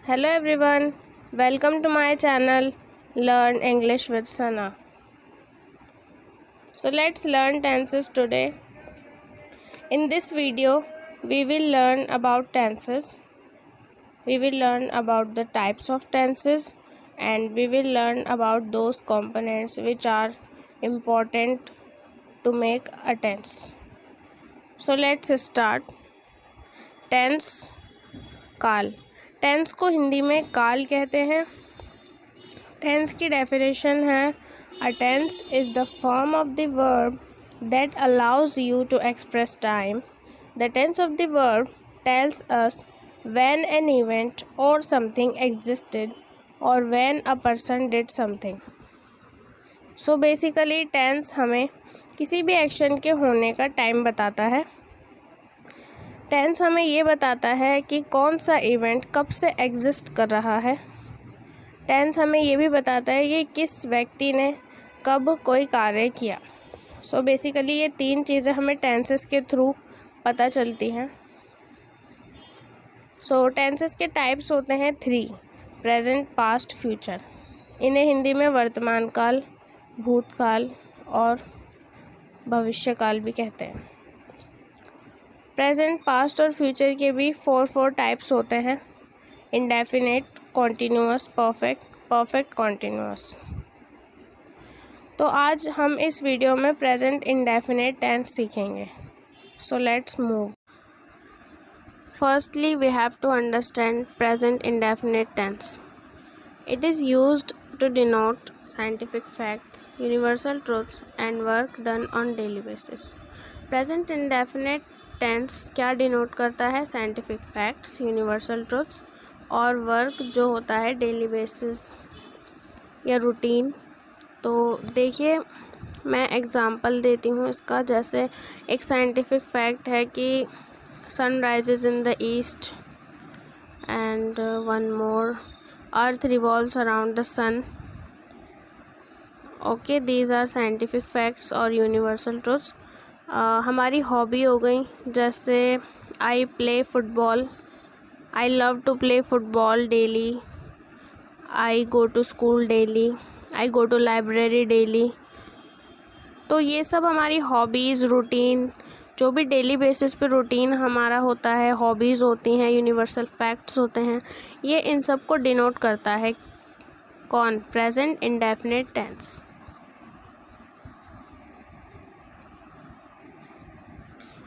Hello everyone, welcome to my channel Learn English with Sana. So let's learn tenses today. In this video, we will learn about tenses. We will learn about the types of tenses and we will learn about those components which are important to make a tense. So let's start. Tense, काल. Tense को हिंदी में काल कहते हैं. Tense की definition है a tense is the form of the verb that allows you to express time. The tense of the verb tells us when an event और something existed और when a person did something. So basically tense हमें किसी भी action के होने का time बताता है. टेंस हमें ये बताता है कि कौन सा इवेंट कब से एग्जिस्ट कर रहा है. टेंस हमें ये भी बताता है कि किस व्यक्ति ने कब कोई कार्य किया. सो बेसिकली ये तीन चीज़ें हमें टेंसेस के थ्रू पता चलती हैं. सो टेंसेस के टाइप्स होते हैं 3: प्रेजेंट, पास्ट, फ्यूचर. इन्हें हिंदी में वर्तमान काल, भूतकाल और भविष्यकाल भी कहते हैं. प्रेजेंट, पास्ट और फ्यूचर के भी 4 टाइप्स होते हैं: indefinite, continuous, perfect, perfect continuous. तो आज हम इस वीडियो में प्रेजेंट इंडेफिनिट टेंस सीखेंगे. So let's move. Firstly we have to understand present indefinite tense. It is used to denote scientific facts, universal truths and work done on daily basis. Present indefinite tense क्या denote करता है? Scientific facts, universal truths और work जो होता है daily basis या routine. तो देखिए मैं एग्ज़ाम्पल देती हूँ इसका. जैसे एक साइंटिफिक फैक्ट है कि sun rises in the east and one more earth revolves around the sun. Okay, these are scientific facts और यूनिवर्सल ट्रुथ्स. हमारी हॉबी हो गई, जैसे I play football, I love to play football daily, I go to school daily, I go to library daily. तो ये सब हमारी hobbies, routine, जो भी डेली बेसिस पे रूटीन हमारा होता है, हॉबीज़ होती हैं, यूनिवर्सल फैक्ट्स होते हैं, ये इन सब को डिनोट करता है. कौन? Present indefinite tense.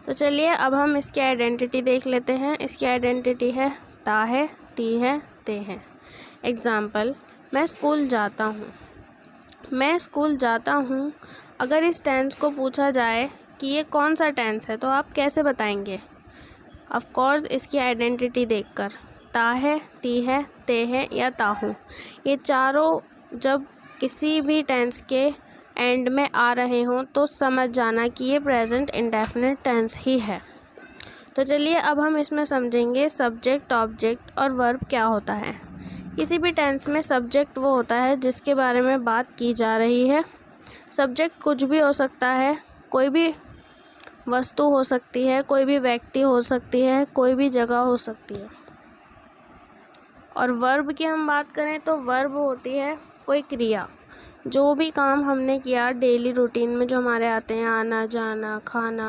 तो चलिए अब हम इसकी आइडेंटिटी देख लेते हैं. इसकी आइडेंटिटी है ता है, ती है, ते हैं. एग्ज़ाम्पल, मैं स्कूल जाता हूँ. मैं स्कूल जाता हूँ अगर इस टेंस को पूछा जाए कि ये कौन सा टेंस है तो आप कैसे बताएंगे? ऑफ कोर्स इसकी आइडेंटिटी देखकर. ता है, ती है, ते है या ता हूँ, ये चारों जब किसी भी टेंस के एंड में आ रहे हों तो समझ जाना कि ये प्रेजेंट इंडेफिनिट टेंस ही है. तो चलिए अब हम इसमें समझेंगे सब्जेक्ट, ऑब्जेक्ट और वर्ब क्या होता है. किसी भी टेंस में सब्जेक्ट वो होता है जिसके बारे में बात की जा रही है. सब्जेक्ट कुछ भी हो सकता है, कोई भी वस्तु हो सकती है, कोई भी व्यक्ति हो सकती है, कोई भी जगह हो सकती है. और वर्ब की हम बात करें तो वर्ब होती है कोई क्रिया, जो भी काम हमने किया डेली रूटीन में जो हमारे आते हैं, आना जाना, खाना,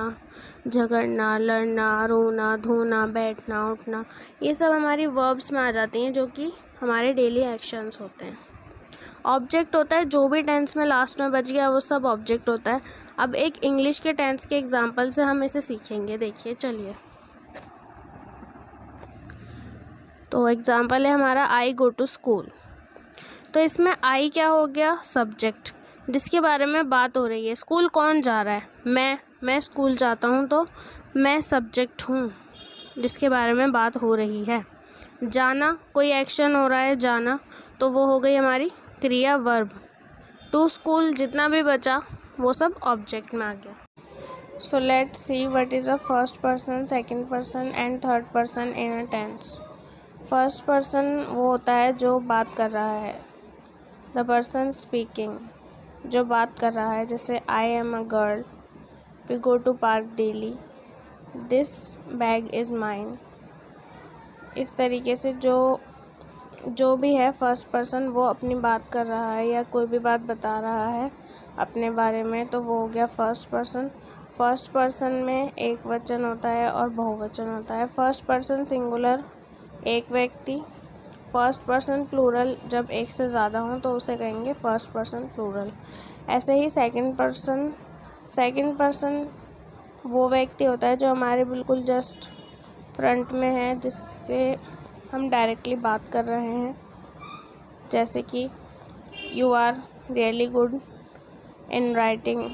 झगड़ना, लड़ना, रोना, धोना, बैठना, उठना, ये सब हमारी वर्ब्स में आ जाती हैं जो कि हमारे डेली एक्शंस होते हैं. ऑब्जेक्ट होता है जो भी टेंस में लास्ट में बच गया वो सब ऑब्जेक्ट होता है. अब एक इंग्लिश के टेंस के एग्जांपल से हम इसे सीखेंगे. देखिए चलिए. तो एग्जांपल है हमारा आई गो टू स्कूल. तो इसमें आई क्या हो गया? सब्जेक्ट, जिसके बारे में बात हो रही है. स्कूल कौन जा रहा है? मैं स्कूल जाता हूँ तो मैं सब्जेक्ट हूँ जिसके बारे में बात हो रही है. जाना, कोई एक्शन हो रहा है जाना, तो वो हो गई हमारी क्रिया, वर्ब. टू स्कूल जितना भी बचा वो सब ऑब्जेक्ट में आ गया. So let's see what is a first person, second person and third person in a tense. First person वो होता है जो बात कर रहा है, द पर्सन स्पीकिंग, जो बात कर रहा है. जैसे I am a girl, we go to park daily, this bag is mine. इस तरीके से जो जो भी है फर्स्ट पर्सन वो अपनी बात कर रहा है या कोई भी बात बता रहा है अपने बारे में, तो वो हो गया फर्स्ट पर्सन। फर्स्ट पर्सन में एक वचन होता है और बहुवचन होता है। फर्स्ट पर्सन सिंगुलर एक व्यक्ति, फर्स्ट पर्सन प्लूरल जब एक से ज़्यादा हों तो उसे कहेंगे फर्स्ट पर्सन प्लूरल। ऐसे ही सेकंड पर्सन वो व्यक्ति होता है जो हमारे बिल्कुल जस्ट फ्रंट में है, जिससे हम डायरेक्टली बात कर रहे हैं, जैसे कि you are really good in writing,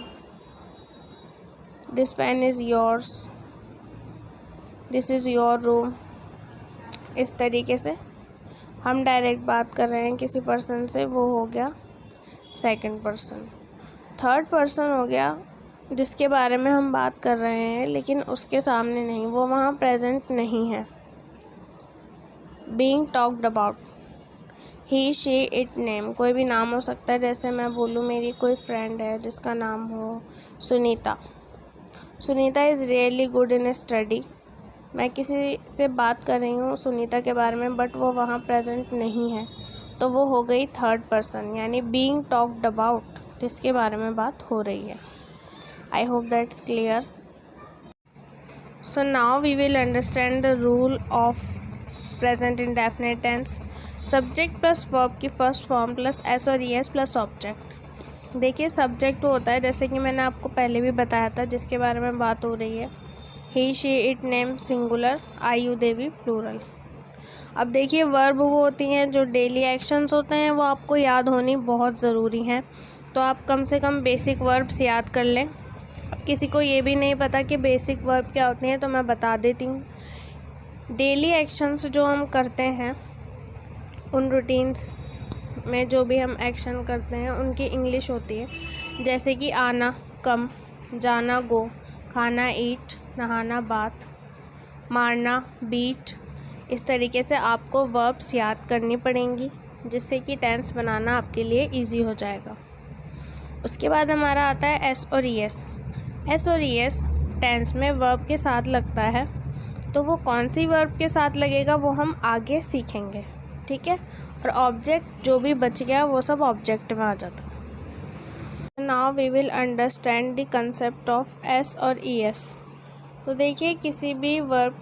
this pen is yours, this is your room. इस तरीके से हम डायरेक्ट बात कर रहे हैं किसी पर्सन से, वो हो गया सेकंड पर्सन। थर्ड पर्सन हो गया जिसके बारे में हम बात कर रहे हैं लेकिन उसके सामने नहीं, वो वहाँ प्रेजेंट नहीं है। Being talked about, he she it name, कोई भी नाम हो सकता है। जैसे मैं बोलूँ मेरी कोई फ्रेंड है जिसका नाम हो Sunita. Sunita is really good in study. मैं किसी से बात कर रही हूँ सुनीता के बारे में, बट वो वहाँ प्रेजेंट नहीं है, तो वो हो गई थर्ड पर्सन, यानी बीइंग टॉक्ड अबाउट, जिसके बारे में बात हो रही है। I hope that's clear. So now we will understand the rule of present indefinite tense. Subject plus verb की फर्स्ट फॉर्म प्लस एस और ईएस प्लस ऑब्जेक्ट। देखिए सब्जेक्ट वो होता है, जैसे कि मैंने आपको पहले भी बताया था, जिसके बारे में बात हो रही है। He she it name singular, I you they भी प्लूरल। अब देखिए वर्ब वो होती हैं जो डेली एक्शंस होते हैं, वो आपको याद होनी बहुत ज़रूरी हैं, तो आप कम से कम बेसिक वर्ब्स याद कर लें। अब किसी को ये भी नहीं पता कि बेसिक वर्ब क्या होती हैं, तो मैं बता देती हूँ। डेली एक्शंस जो हम करते हैं, उन रूटीन्स में जो भी हम एक्शन करते हैं उनकी इंग्लिश होती है, जैसे कि आना कम, जाना गो, खाना ईट, नहाना बाथ, मारना बीट। इस तरीके से आपको वर्ब्स याद करनी पड़ेंगी, जिससे कि टेंस बनाना आपके लिए इजी हो जाएगा। उसके बाद हमारा आता है एस और ईएस। एस और ईएस टेंस में वर्ब के साथ लगता है, तो वो कौन सी वर्ब के साथ लगेगा वो हम आगे सीखेंगे, ठीक है। और ऑब्जेक्ट जो भी बच गया वो सब ऑब्जेक्ट में आ जाता है। Now we will understand the concept of S और ईएस। तो देखिए किसी भी वर्ब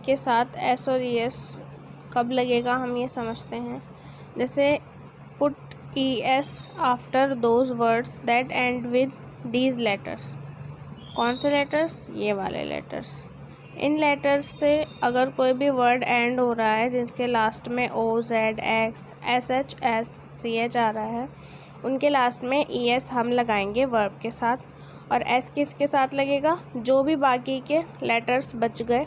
के साथ एस और ईएस कब लगेगा हम ये समझते हैं। जैसे put ES after those words that end with these letters. कौन से लेटर्स? ये वाले लेटर्स। इन लेटर्स से अगर कोई भी वर्ड एंड हो रहा है जिसके लास्ट में O, Z, X, S, H, S, C, H आ रहा है, उनके लास्ट में ई एस हम लगाएंगे वर्ब के साथ। और एस किसके साथ लगेगा? जो भी बाकी के लेटर्स बच गए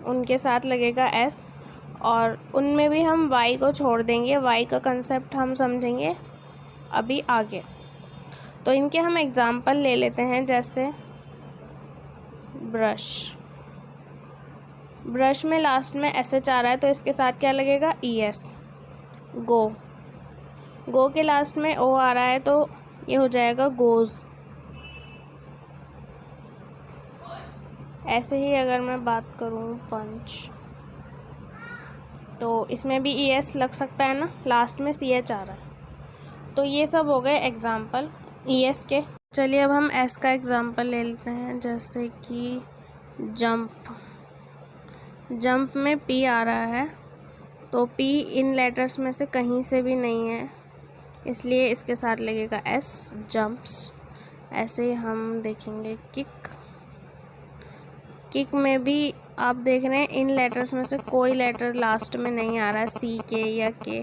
उनके साथ लगेगा एस, और उनमें भी हम वाई को छोड़ देंगे। वाई का कंसेप्ट हम समझेंगे अभी आगे। तो इनके हम एग्जाम्पल ले लेते हैं, जैसे ब्रश। ब्रश में लास्ट में एस एच आ रहा है, तो इसके साथ क्या लगेगा? E S. गो, गो के लास्ट में ओ आ रहा है, तो ये हो जाएगा गोज़। ऐसे ही अगर मैं बात करूँ पंच, तो इसमें भी ई एस लग सकता है ना, लास्ट में सी एच आ रहा है। तो ये सब हो गए एग्ज़ाम्पल ई एस के। चलिए अब हम एस का एग्ज़ाम्पल ले लेते हैं, जैसे कि जंप। जंप में पी आ रहा है, तो पी इन लेटर्स में से कहीं से भी नहीं है, इसलिए इसके साथ लगेगा एस, जंप्स। ऐसे ही हम देखेंगे किक। किक में भी आप देख रहे हैं इन लेटर्स में से कोई लेटर लास्ट में नहीं आ रहा है, सी के या के,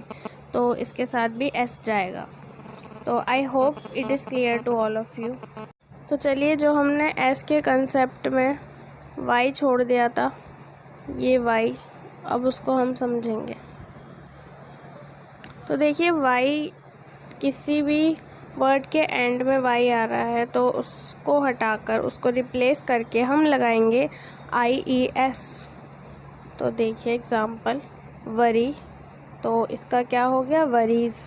तो इसके साथ भी एस जाएगा। तो I hope it is clear to all of you. तो चलिए जो हमने एस के कंसेप्ट में वाई छोड़ दिया था, ये वाई, अब उसको हम समझेंगे। तो देखिए वाई, किसी भी वर्ड के एंड में वाई आ रहा है तो उसको हटाकर उसको रिप्लेस करके हम लगाएंगे आई ई एस। तो देखिए एग्ज़ाम्पल वरी, तो इसका क्या हो गया? वरीज़।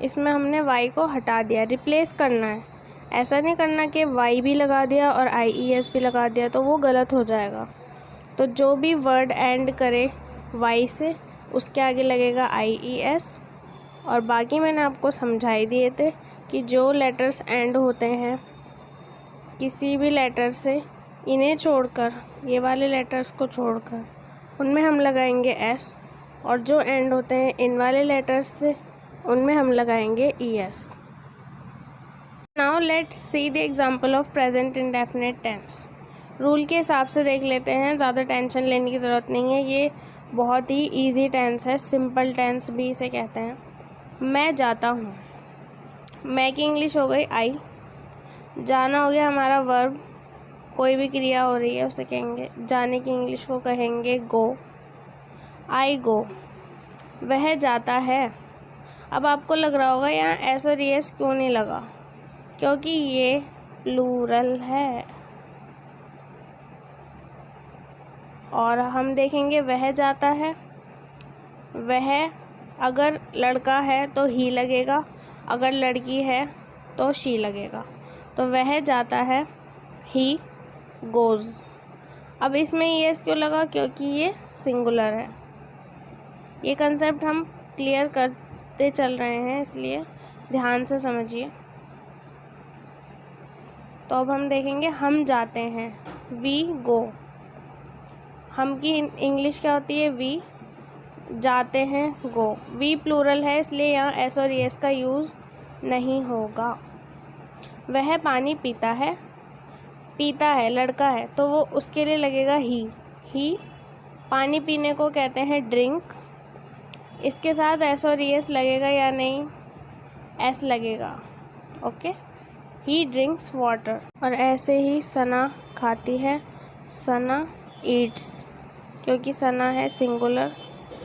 इसमें हमने वाई को हटा दिया, रिप्लेस करना है। ऐसा नहीं करना कि वाई भी लगा दिया और आई ई एस भी लगा दिया, तो वो गलत हो जाएगा। तो जो भी वर्ड एंड करे वाई से, उसके आगे लगेगा IES। और बाकी मैंने आपको समझा ही दिए थे कि जो लेटर्स एंड होते हैं किसी भी लेटर से, इन्हें छोड़कर, ये वाले लेटर्स को छोड़कर, उनमें हम लगाएंगे S, और जो एंड होते हैं इन वाले लेटर्स से, उनमें हम लगाएंगे ES। Now let's see the example of present indefinite tense. Rule के हिसाब से देख लेते हैं, ज़्यादा टेंशन लेने की ज़रूरत नहीं है। ये बहुत ही इजी टेंस है, सिंपल टेंस भी इसे कहते हैं। मैं जाता हूँ, मैं की इंग्लिश हो गई आई। जाना हो गया हमारा वर्ब, कोई भी क्रिया हो रही है उसे कहेंगे, जाने की इंग्लिश को कहेंगे गो, आई गो। वह जाता है। अब आपको लग रहा होगा यहाँ एस और एस क्यों नहीं लगा, क्योंकि ये प्लूरल है। और हम देखेंगे वह जाता है, वह अगर लड़का है तो ही लगेगा, अगर लड़की है तो शी लगेगा। तो वह जाता है, ही गोज़। अब इसमें ये क्यों लगा, क्योंकि ये सिंगुलर है। ये कंसेप्ट हम क्लियर करते चल रहे हैं, इसलिए ध्यान से समझिए। तो अब हम देखेंगे हम जाते हैं, वी गो। हम की इंग्लिश क्या होती है, वी। जाते हैं गो, वी प्लूरल है इसलिए यहाँ एस और एस का यूज़ नहीं होगा। वह पानी पीता है, पीता है लड़का है तो वो उसके लिए लगेगा ही। पानी पीने को कहते हैं ड्रिंक। इसके साथ एस और एस लगेगा या नहीं, एस लगेगा, ओके। ही ड्रिंक्स वाटर। और ऐसे ही सना खाती है, सना ईट्स। क्योंकि सना है सिंगुलर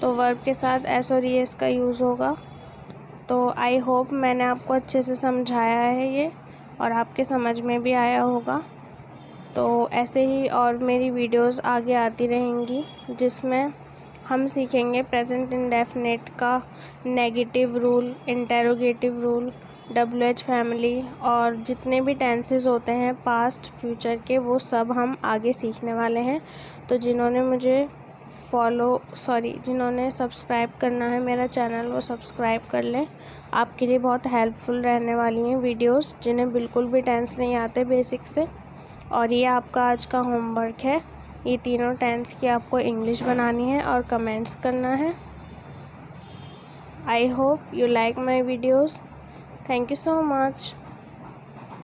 तो वर्ब के साथ एस और एस का यूज़ होगा। तो आई होप मैंने आपको अच्छे से समझाया है ये, और आपके समझ में भी आया होगा। तो ऐसे ही और मेरी वीडियोस आगे आती रहेंगी, जिसमें हम सीखेंगे प्रेजेंट इंडेफिनिट का negative rule, interrogative rule, WH family, और जितने भी टेंसेस होते हैं पास्ट फ्यूचर के, वो सब हम आगे सीखने वाले हैं। तो जिन्होंने सब्सक्राइब करना है मेरा चैनल, वो सब्सक्राइब कर लें। आपके लिए बहुत हेल्पफुल रहने वाली हैं वीडियोस, जिन्हें बिल्कुल भी टेंस नहीं आते बेसिक से। और ये आपका आज का होमवर्क है, ये तीनों टेंस की आपको इंग्लिश बनानी है और कमेंट्स करना है। I hope you like my videos. Thank you so much.